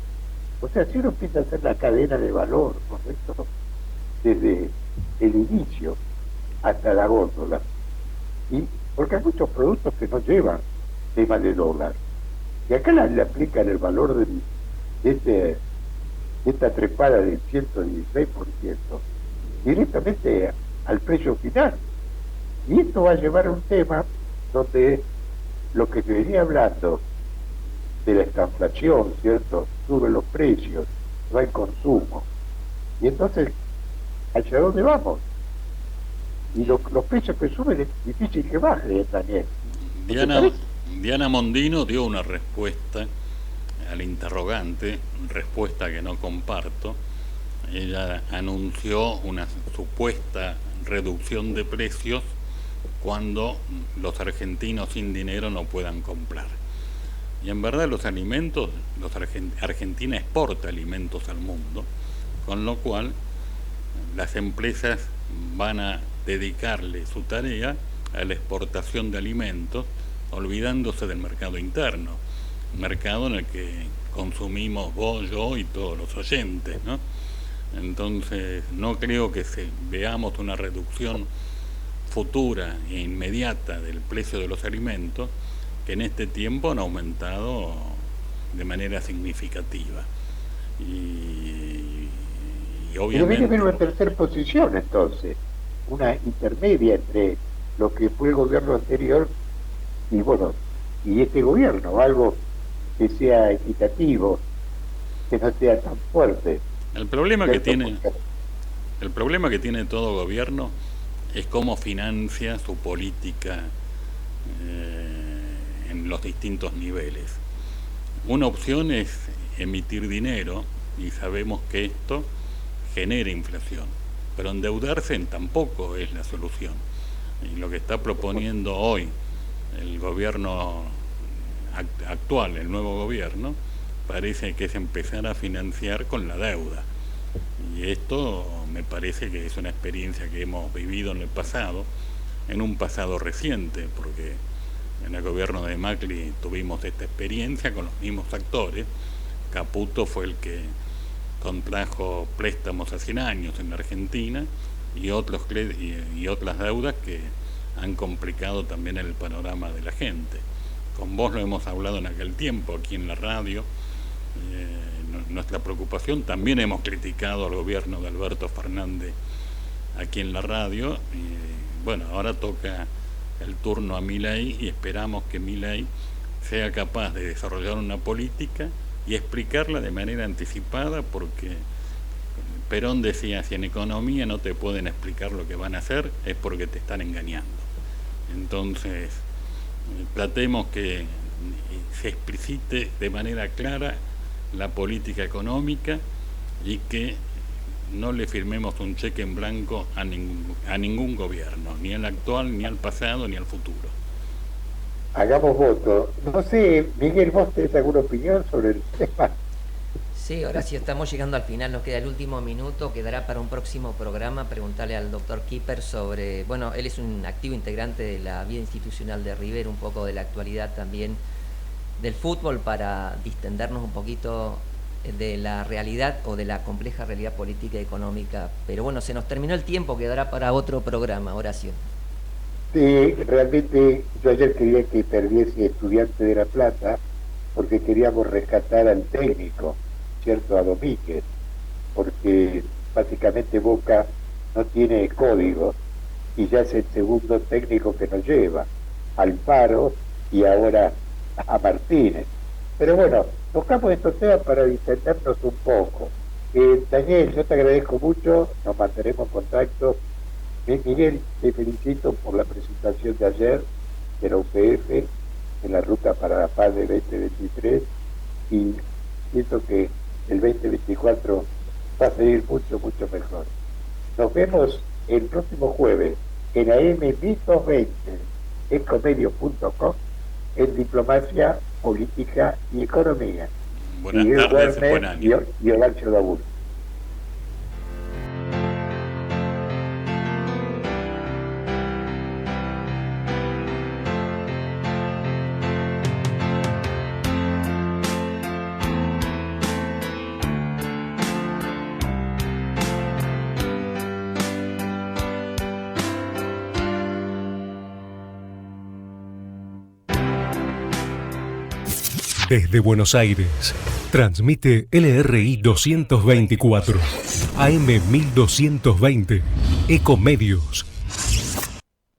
F: O sea, si uno empieza a hacer la cadena de valor, ¿correcto? Desde el inicio hasta la góndola. Y porque hay muchos productos que no llevan tema de dólar. Y acá le aplican el valor de esta trepada del 116% directamente al precio final. Y esto va a llevar a un tema donde lo que se venía hablando de la estanflación, ¿cierto? Suben los precios, no hay consumo. Y entonces, ¿hacia dónde vamos? Y los precios que suben es difícil que bajen también.
H: Diana Mondino dio una respuesta al interrogante, respuesta que no comparto. Ella anunció una supuesta reducción de precios cuando los argentinos sin dinero no puedan comprar. Y en verdad los alimentos, Argentina exporta alimentos al mundo, con lo cual las empresas van a dedicarle su tarea a la exportación de alimentos, olvidándose del mercado interno, mercado en el que consumimos vos, yo y todos los oyentes, ¿no? Entonces no creo que veamos una reducción futura e inmediata del precio de los alimentos, que en este tiempo han aumentado de manera significativa. Y
F: Pero
H: obviamente...
F: viene una tercera posición entonces, una intermedia entre lo que fue el gobierno anterior y bueno, y este gobierno, algo que sea equitativo, que no sea tan fuerte.
H: El problema que tiene todo gobierno es cómo financia su política en los distintos niveles. Una opción es emitir dinero, y sabemos que esto genera inflación, pero endeudarse tampoco es la solución. Y lo que está proponiendo hoy el gobierno actual, el nuevo gobierno, parece que es empezar a financiar con la deuda. Y esto me parece que es una experiencia que hemos vivido en el pasado, en un pasado reciente, porque en el gobierno de Macri tuvimos esta experiencia con los mismos actores. Caputo fue el que contrajo préstamos a 100 años en la Argentina y otras deudas que han complicado también el panorama de la gente. Con vos lo hemos hablado en aquel tiempo aquí en la radio. Nuestra preocupación, también hemos criticado al gobierno de Alberto Fernández aquí en la radio, y bueno, ahora toca el turno a Milei y esperamos que Milei sea capaz de desarrollar una política y explicarla de manera anticipada, porque Perón decía, si en economía no te pueden explicar lo que van a hacer, es porque te están engañando. Entonces, tratemos que se explicite de manera clara la política económica y que no le firmemos un cheque en blanco a ningún gobierno, ni al actual, ni al pasado, ni al futuro.
F: Hagamos voto. No sé, Miguel, ¿vos tenés alguna opinión sobre el tema?
E: Sí, Horacio, estamos llegando al final, nos queda el último minuto, quedará para un próximo programa preguntarle al doctor Kipper sobre, bueno, él es un activo integrante de la vida institucional de River, un poco de la actualidad también del fútbol, para distendernos un poquito de la realidad o de la compleja realidad política y económica. Pero bueno, se nos terminó el tiempo, quedará para otro programa, Horacio.
F: Sí, realmente yo ayer quería que perdiese Estudiante de La Plata porque queríamos rescatar al técnico, ¿cierto? A Domínguez, porque básicamente Boca no tiene código y ya es el segundo técnico que nos lleva, Alfaro y ahora a Martínez. Pero bueno, tocamos estos temas para distendernos un poco. Daniel, yo te agradezco mucho, nos mantenemos en contacto. Miguel, te felicito por la presentación de ayer de la UPF en la Ruta para la Paz de 2023 y siento que el 2024 va a seguir mucho, mucho mejor. Nos vemos el próximo jueves en AM1220 Ecomedio.com en Diplomacia, Política y Economía.
H: Buenas tardes, buen año.
F: Y Horacio Dabur.
K: Desde Buenos Aires, transmite LRI 224, AM 1220, Ecomedios.